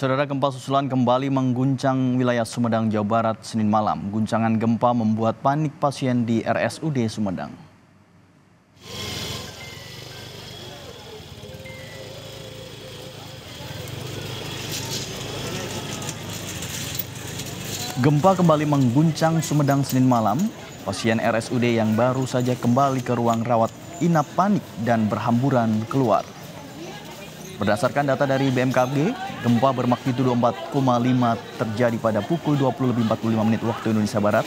Saudara, gempa susulan kembali mengguncang wilayah Sumedang, Jawa Barat, Senin malam. Guncangan gempa membuat panik pasien di RSUD Sumedang. Gempa kembali mengguncang Sumedang Senin malam. Pasien RSUD yang baru saja kembali ke ruang rawat inap panik dan berhamburan keluar. Berdasarkan data dari BMKG, gempa bermagnitudo 4,5 terjadi pada pukul 20.45 waktu Indonesia Barat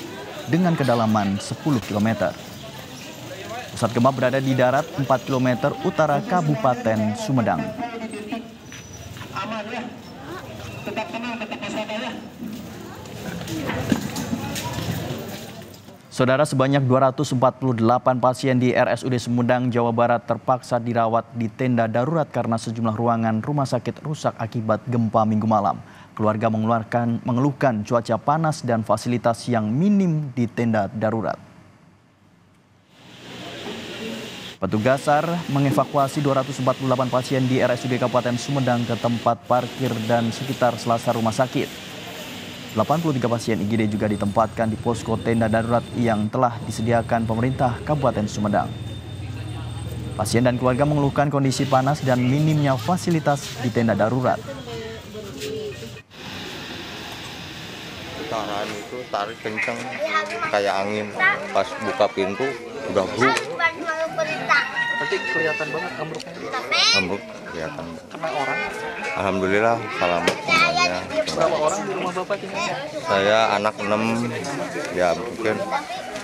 dengan kedalaman 10 km. Pusat gempa berada di darat 4 km utara Kabupaten Sumedang. Aman ya, tetap tenang, tetap waspada ya. Saudara, sebanyak 248 pasien di RSUD Sumedang, Jawa Barat terpaksa dirawat di tenda darurat karena sejumlah ruangan rumah sakit rusak akibat gempa Minggu malam. Keluarga mengeluhkan cuaca panas dan fasilitas yang minim di tenda darurat. Petugas SAR mengevakuasi 248 pasien di RSUD Kabupaten Sumedang ke tempat parkir dan sekitar selasar rumah sakit. 83 pasien IGD juga ditempatkan di posko tenda darurat yang telah disediakan pemerintah Kabupaten Sumedang. Pasien dan keluarga mengeluhkan kondisi panas dan minimnya fasilitas di tenda darurat. Getaran itu tarik kenceng kayak angin, pas buka pintu udah bruk. Berarti kelihatan banget ambruknya. Ambruk kelihatan. Kena orang. Alhamdulillah selamat semuanya. Berapa orang di rumah Bapak tinggal? Saya anak 6, ya mungkin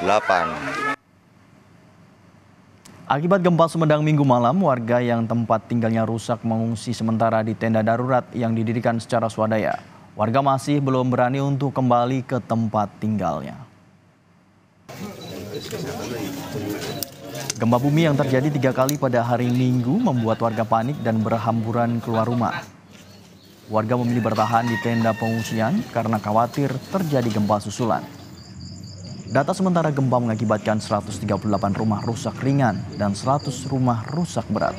8. Akibat gempa Sumedang Minggu malam, warga yang tempat tinggalnya rusak mengungsi sementara di tenda darurat yang didirikan secara swadaya. Warga masih belum berani untuk kembali ke tempat tinggalnya. Gempa bumi yang terjadi 3 kali pada hari Minggu membuat warga panik dan berhamburan keluar rumah. Warga memilih bertahan di tenda pengungsian karena khawatir terjadi gempa susulan. Data sementara gempa mengakibatkan 138 rumah rusak ringan dan 100 rumah rusak berat.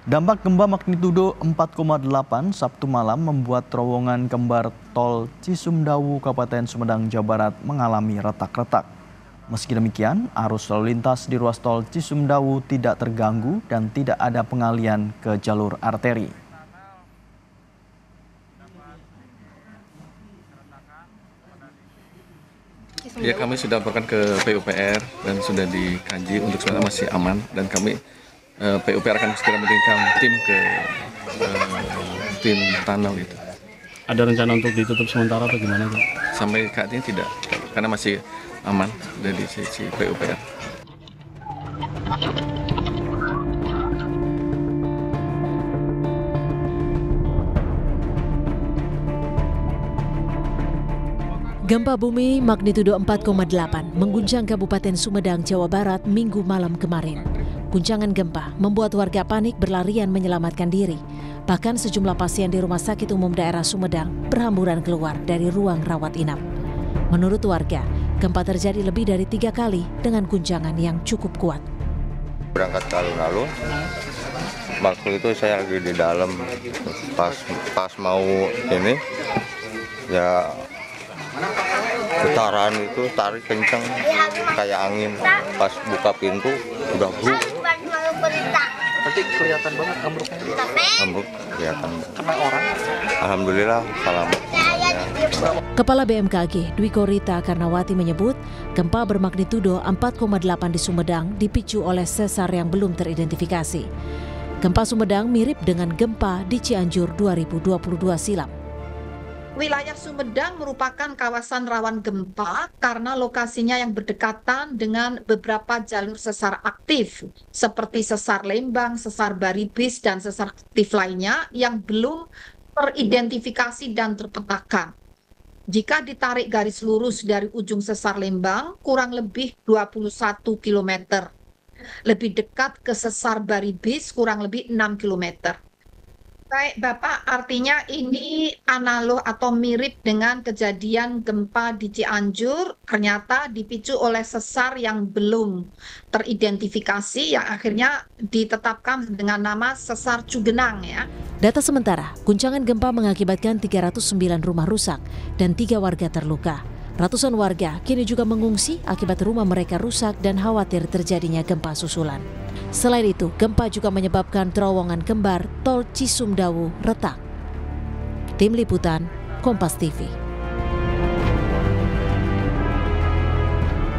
Dampak gempa magnitudo 4,8 Sabtu malam membuat terowongan kembar tol Cisumdawu Kabupaten Sumedang, Jawa Barat mengalami retak-retak. Meski demikian, arus lalu lintas di ruas tol Cisumdawu tidak terganggu dan tidak ada pengalian ke jalur arteri. Ya, kami sudah laporkan ke PUPR dan sudah dikaji untuk sementara masih aman, dan kami PUPR akan segera mengirimkan tim ke tim tunnel itu. Ada rencana untuk ditutup sementara atau gimana, Pak? Sampai saat ini tidak, karena masih aman dari sisi PUPR. Gempa bumi magnitudo 4,8 mengguncang Kabupaten Sumedang, Jawa Barat Minggu malam kemarin. Guncangan gempa membuat warga panik berlarian menyelamatkan diri. Bahkan sejumlah pasien di Rumah Sakit Umum Daerah Sumedang berhamburan keluar dari ruang rawat inap. Menurut warga, gempa terjadi lebih dari 3 kali dengan guncangan yang cukup kuat. Berangkat ke alun-alun, waktu itu saya lagi di dalam, pas mau ini, ya getaran itu tarik kenceng kayak angin, pas buka pintu udah bruk. Berarti kelihatan banget ambruknya. Ambruk kelihatan. Kena orang. Alhamdulillah selamat semuanya. Kepala BMKG Dwi Korita Karnawati menyebut gempa bermagnitudo 4,8 di Sumedang dipicu oleh sesar yang belum teridentifikasi. Gempa Sumedang mirip dengan gempa di Cianjur 2022 silam. Wilayah Sumedang merupakan kawasan rawan gempa karena lokasinya yang berdekatan dengan beberapa jalur sesar aktif seperti sesar Lembang, sesar Baribis, dan sesar aktif lainnya yang belum teridentifikasi dan terpetakan. Jika ditarik garis lurus dari ujung sesar Lembang kurang lebih 21 km, lebih dekat ke sesar Baribis kurang lebih 6 km. Baik, Bapak, artinya ini analog atau mirip dengan kejadian gempa di Cianjur, ternyata dipicu oleh sesar yang belum teridentifikasi, yang akhirnya ditetapkan dengan nama sesar Cugenang ya. Data sementara, guncangan gempa mengakibatkan 309 rumah rusak dan 3 warga terluka. Ratusan warga kini juga mengungsi akibat rumah mereka rusak dan khawatir terjadinya gempa susulan. Selain itu, gempa juga menyebabkan terowongan kembar tol Cisumdawu retak. Tim Liputan, Kompas TV.